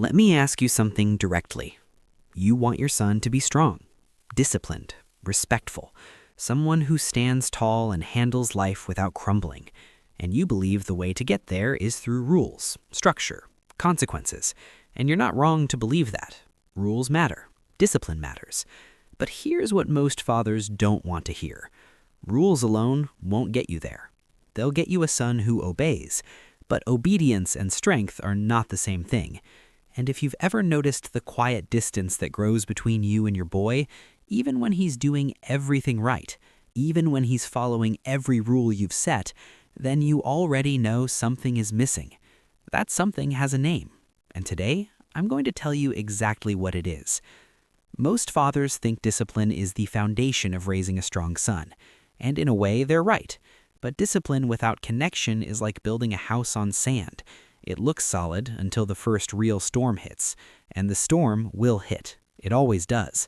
Let me ask you something directly. You want your son to be strong, disciplined, respectful, someone who stands tall and handles life without crumbling. And you believe the way to get there is through rules, structure, consequences. And you're not wrong to believe that. Rules matter. Discipline matters. But here's what most fathers don't want to hear. Rules alone won't get you there. They'll get you a son who obeys. But obedience and strength are not the same thing. And if you've ever noticed the quiet distance that grows between you and your boy, even when he's doing everything right, even when he's following every rule you've set, then you already know something is missing. That something has a name. And today, I'm going to tell you exactly what it is. Most fathers think discipline is the foundation of raising a strong son. And in a way, they're right. But discipline without connection is like building a house on sand. It looks solid until the first real storm hits. And the storm will hit. It always does.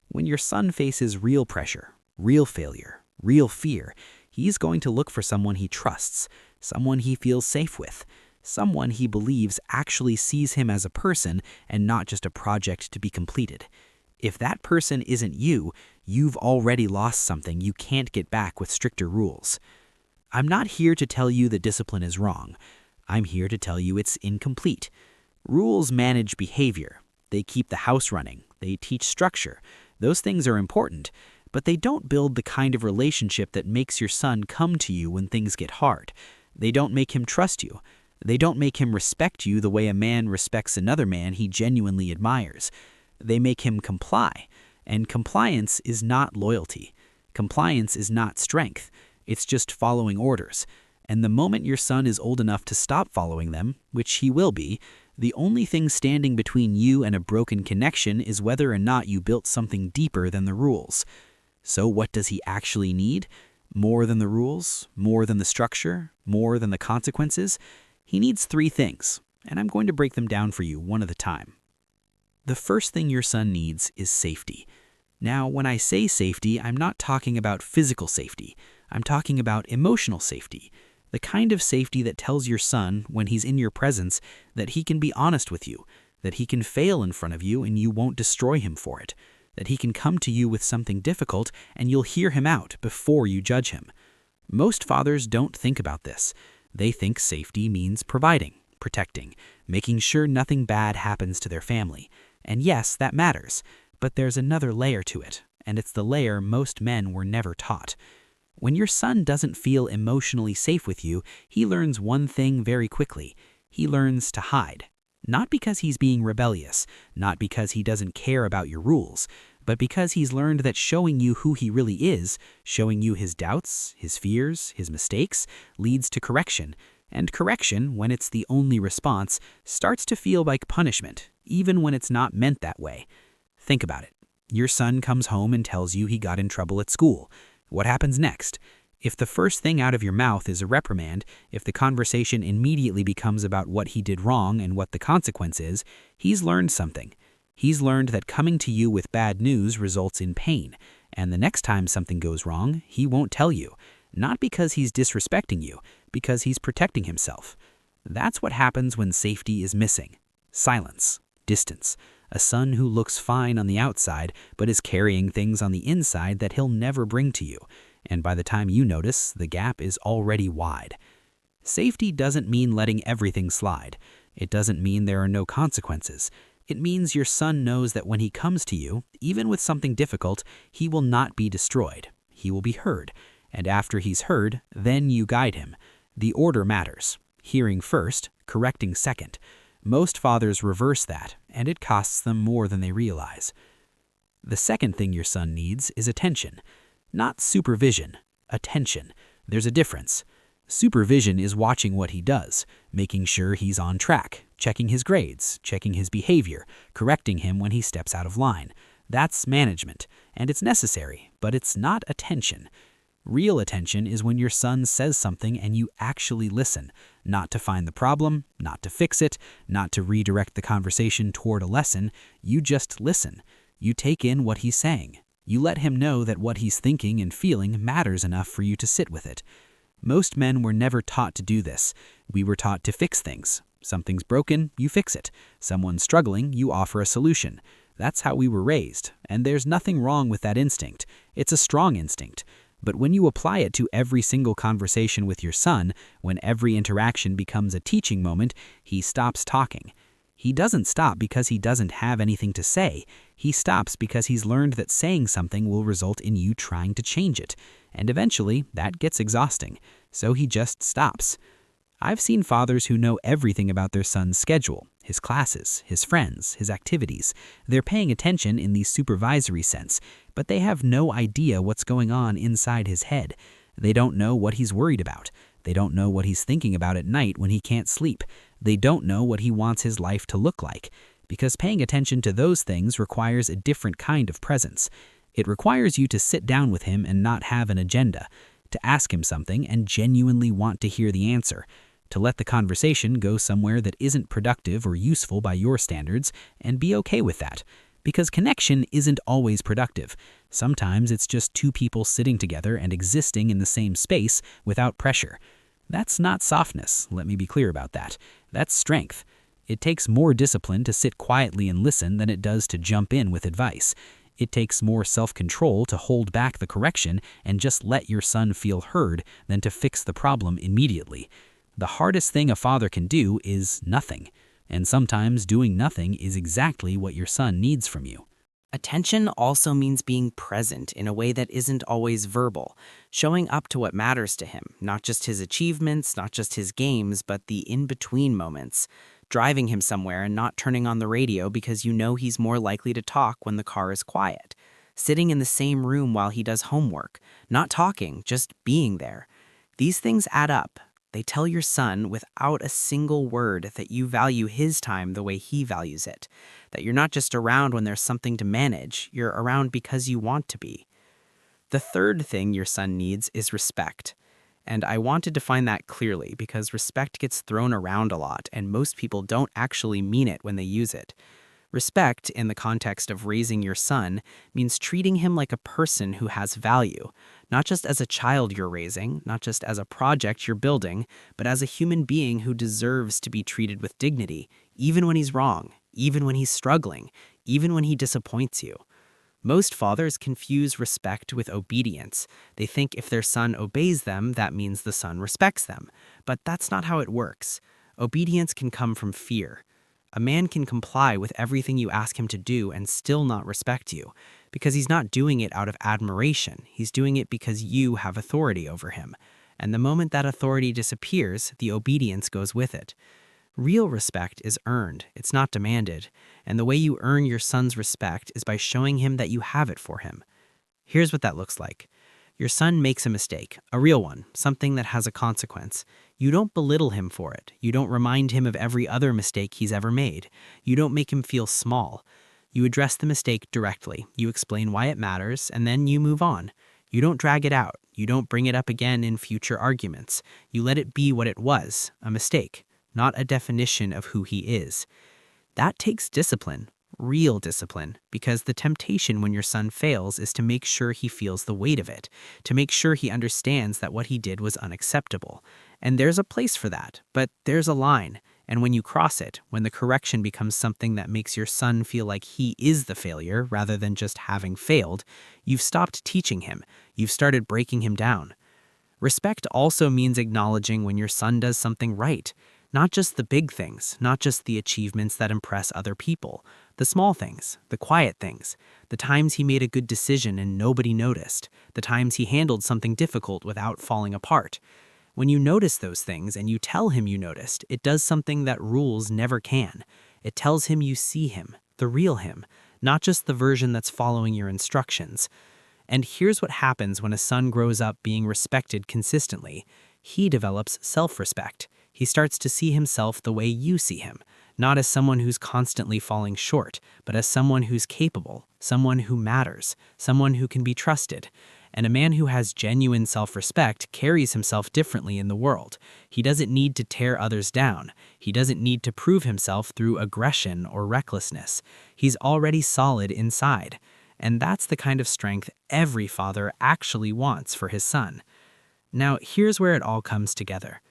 When your son faces real pressure, real failure, real fear, he's going to look for someone he trusts, someone he feels safe with, someone he believes actually sees him as a person and not just a project to be completed. If that person isn't you, you've already lost something you can't get back with stricter rules. I'm not here to tell you that discipline is wrong. I'm here to tell you it's incomplete. Rules manage behavior. They keep the house running. They teach structure. Those things are important, but they don't build the kind of relationship that makes your son come to you when things get hard. They don't make him trust you. They don't make him respect you the way a man respects another man he genuinely admires. They make him comply, and compliance is not loyalty. Compliance is not strength. It's just following orders. And the moment your son is old enough to stop following them, which he will be, the only thing standing between you and a broken connection is whether or not you built something deeper than the rules. So what does he actually need? More than the rules? More than the structure? More than the consequences? He needs 3 things, and I'm going to break them down for you one at a time. The first thing your son needs is safety. Now, when I say safety, I'm not talking about physical safety. I'm talking about emotional safety. The kind of safety that tells your son, when he's in your presence, that he can be honest with you, that he can fail in front of you and you won't destroy him for it, that he can come to you with something difficult and you'll hear him out before you judge him. Most fathers don't think about this. They think safety means providing, protecting, making sure nothing bad happens to their family. And yes, that matters, but there's another layer to it, and it's the layer most men were never taught. When your son doesn't feel emotionally safe with you, he learns one thing very quickly. He learns to hide. Not because he's being rebellious, not because he doesn't care about your rules, but because he's learned that showing you who he really is, showing you his doubts, his fears, his mistakes, leads to correction. And correction, when it's the only response, starts to feel like punishment, even when it's not meant that way. Think about it. Your son comes home and tells you he got in trouble at school. What happens next? If the first thing out of your mouth is a reprimand, if the conversation immediately becomes about what he did wrong and what the consequence is, he's learned something. He's learned that coming to you with bad news results in pain, and the next time something goes wrong, he won't tell you. Not because he's disrespecting you, because he's protecting himself. That's what happens when safety is missing. Silence, distance, a son who looks fine on the outside but is carrying things on the inside that he'll never bring to you. And by the time you notice, the gap is already wide. Safety doesn't mean letting everything slide. It doesn't mean there are no consequences. It means your son knows that when he comes to you, even with something difficult, he will not be destroyed. He will be heard. And after he's heard, then you guide him. The order matters. Hearing first, correcting second. Most fathers reverse that, and it costs them more than they realize. The second thing your son needs is attention. Not supervision. Attention. There's a difference. Supervision is watching what he does, making sure he's on track, checking his grades, checking his behavior, correcting him when he steps out of line. That's management, and it's necessary, but it's not attention. Real attention is when your son says something and you actually listen, not to find the problem, not to fix it, not to redirect the conversation toward a lesson. You just listen. You take in what he's saying. You let him know that what he's thinking and feeling matters enough for you to sit with it. Most men were never taught to do this. We were taught to fix things. Something's broken, you fix it. Someone's struggling, you offer a solution. That's how we were raised, and there's nothing wrong with that instinct. It's a strong instinct. But when you apply it to every single conversation with your son, when every interaction becomes a teaching moment, he stops talking. He doesn't stop because he doesn't have anything to say. He stops because he's learned that saying something will result in you trying to change it. And eventually, that gets exhausting. So he just stops. I've seen fathers who know everything about their son's schedule, his classes, his friends, his activities. They're paying attention in the supervisory sense, but they have no idea what's going on inside his head. They don't know what he's worried about. They don't know what he's thinking about at night when he can't sleep. They don't know what he wants his life to look like. Because paying attention to those things requires a different kind of presence. It requires you to sit down with him and not have an agenda, to ask him something and genuinely want to hear the answer, to let the conversation go somewhere that isn't productive or useful by your standards, and be okay with that. Because connection isn't always productive. Sometimes it's just two people sitting together and existing in the same space without pressure. That's not softness, let me be clear about that. That's strength. It takes more discipline to sit quietly and listen than it does to jump in with advice. It takes more self-control to hold back the correction and just let your son feel heard than to fix the problem immediately. The hardest thing a father can do is nothing. And sometimes doing nothing is exactly what your son needs from you. Attention also means being present in a way that isn't always verbal, showing up to what matters to him, not just his achievements, not just his games, but the in-between moments. Driving him somewhere and not turning on the radio because you know he's more likely to talk when the car is quiet. Sitting in the same room while he does homework, not talking, just being there. These things add up. They tell your son without a single word that you value his time the way he values it, that you're not just around when there's something to manage, you're around because you want to be. The third thing your son needs is respect. And I want to define that clearly because respect gets thrown around a lot and most people don't actually mean it when they use it. Respect, in the context of raising your son, means treating him like a person who has value, not just as a child you're raising, not just as a project you're building, but as a human being who deserves to be treated with dignity, even when he's wrong, even when he's struggling, even when he disappoints you. Most fathers confuse respect with obedience. They think if their son obeys them, that means the son respects them. But that's not how it works. Obedience can come from fear. A man can comply with everything you ask him to do and still not respect you, because he's not doing it out of admiration. He's doing it because you have authority over him. And the moment that authority disappears, the obedience goes with it. Real respect is earned, it's not demanded. And the way you earn your son's respect is by showing him that you have it for him. Here's what that looks like. Your son makes a mistake, a real one, something that has a consequence. You don't belittle him for it. You don't remind him of every other mistake he's ever made. You don't make him feel small. You address the mistake directly. You explain why it matters, and then you move on. You don't drag it out. You don't bring it up again in future arguments. You let it be what it was, a mistake, not a definition of who he is. That takes discipline. Real discipline, because the temptation when your son fails is to make sure he feels the weight of it, to make sure he understands that what he did was unacceptable. And there's a place for that, but there's a line. And when you cross it, when the correction becomes something that makes your son feel like he is the failure rather than just having failed, you've stopped teaching him. You've started breaking him down. Respect also means acknowledging when your son does something right. Not just the big things, not just the achievements that impress other people. The small things, the quiet things, the times he made a good decision and nobody noticed, the times he handled something difficult without falling apart. When you notice those things and you tell him you noticed, it does something that rules never can. It tells him you see him, the real him, not just the version that's following your instructions. And here's what happens when a son grows up being respected consistently. He develops self-respect. He starts to see himself the way you see him, not as someone who's constantly falling short, but as someone who's capable, someone who matters, someone who can be trusted. And a man who has genuine self-respect carries himself differently in the world. He doesn't need to tear others down. He doesn't need to prove himself through aggression or recklessness. He's already solid inside. And that's the kind of strength every father actually wants for his son. Now, here's where it all comes together.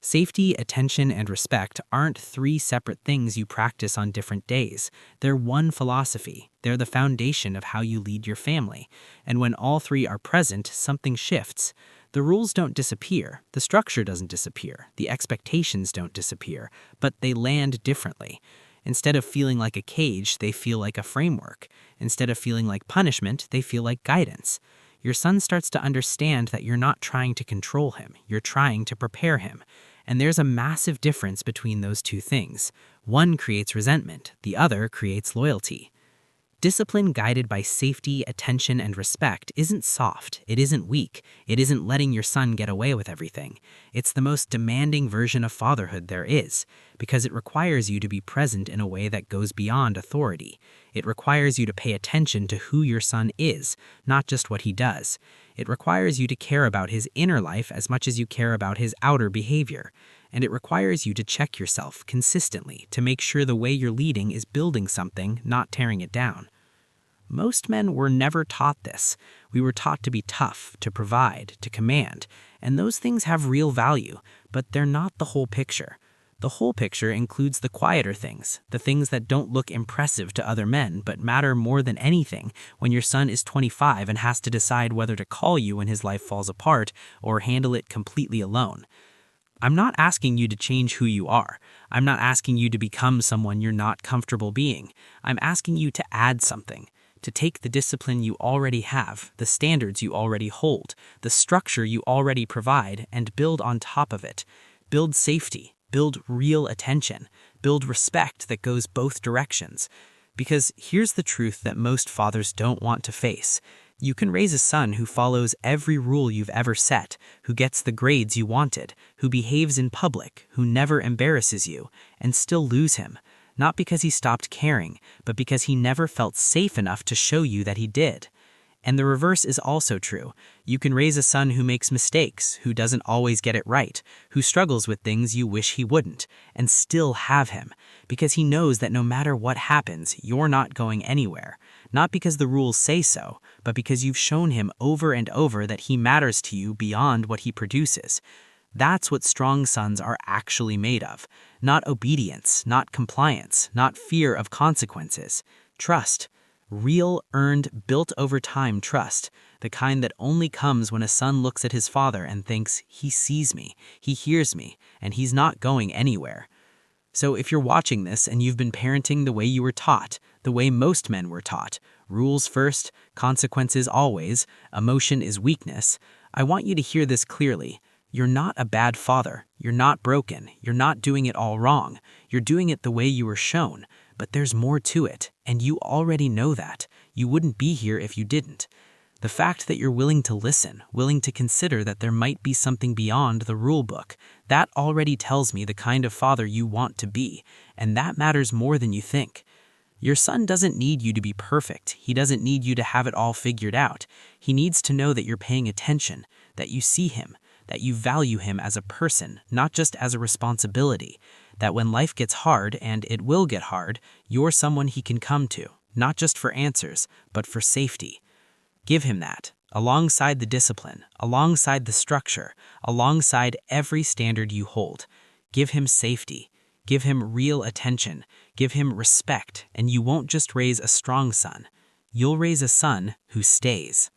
Safety, attention, and respect aren't three separate things you practice on different days. They're one philosophy. They're the foundation of how you lead your family. And when all three are present, something shifts. The rules don't disappear, the structure doesn't disappear, the expectations don't disappear, but they land differently. Instead of feeling like a cage, they feel like a framework. Instead of feeling like punishment, they feel like guidance. Your son starts to understand that you're not trying to control him, you're trying to prepare him. And there's a massive difference between those two things. One creates resentment, the other creates loyalty. Discipline guided by safety, attention, and respect isn't soft, it isn't weak, it isn't letting your son get away with everything. It's the most demanding version of fatherhood there is, because it requires you to be present in a way that goes beyond authority. It requires you to pay attention to who your son is, not just what he does. It requires you to care about his inner life as much as you care about his outer behavior. And it requires you to check yourself consistently to make sure the way you're leading is building something, not tearing it down. Most men were never taught this. We were taught to be tough, to provide, to command, and those things have real value, but they're not the whole picture. The whole picture includes the quieter things, the things that don't look impressive to other men but matter more than anything when your son is 25 and has to decide whether to call you when his life falls apart or handle it completely alone. I'm not asking you to change who you are. I'm not asking you to become someone you're not comfortable being. I'm asking you to add something, to take the discipline you already have, the standards you already hold, the structure you already provide, and build on top of it. Build safety, build real attention, build respect that goes both directions. Because here's the truth that most fathers don't want to face. You can raise a son who follows every rule you've ever set, who gets the grades you wanted, who behaves in public, who never embarrasses you, and still lose him. Not because he stopped caring, but because he never felt safe enough to show you that he did. And the reverse is also true. You can raise a son who makes mistakes, who doesn't always get it right, who struggles with things you wish he wouldn't, and still have him, because he knows that no matter what happens, you're not going anywhere. Not because the rules say so, but because you've shown him over and over that he matters to you beyond what he produces. That's what strong sons are actually made of. Not obedience, not compliance, not fear of consequences. Trust. Real, earned, built over time trust. The kind that only comes when a son looks at his father and thinks, he sees me, he hears me, and he's not going anywhere. So if you're watching this and you've been parenting the way you were taught, the way most men were taught, rules first, consequences always, emotion is weakness, I want you to hear this clearly. You're not a bad father. You're not broken. You're not doing it all wrong. You're doing it the way you were shown. But there's more to it, and you already know that. You wouldn't be here if you didn't. The fact that you're willing to listen, willing to consider that there might be something beyond the rule book, that already tells me the kind of father you want to be, and that matters more than you think. Your son doesn't need you to be perfect. He doesn't need you to have it all figured out. He needs to know that you're paying attention, that you see him, that you value him as a person, not just as a responsibility, that when life gets hard, and it will get hard, you're someone he can come to, not just for answers, but for safety. Give him that, alongside the discipline, alongside the structure, alongside every standard you hold. Give him safety. Give him real attention. Give him respect, and you won't just raise a strong son. You'll raise a son who stays.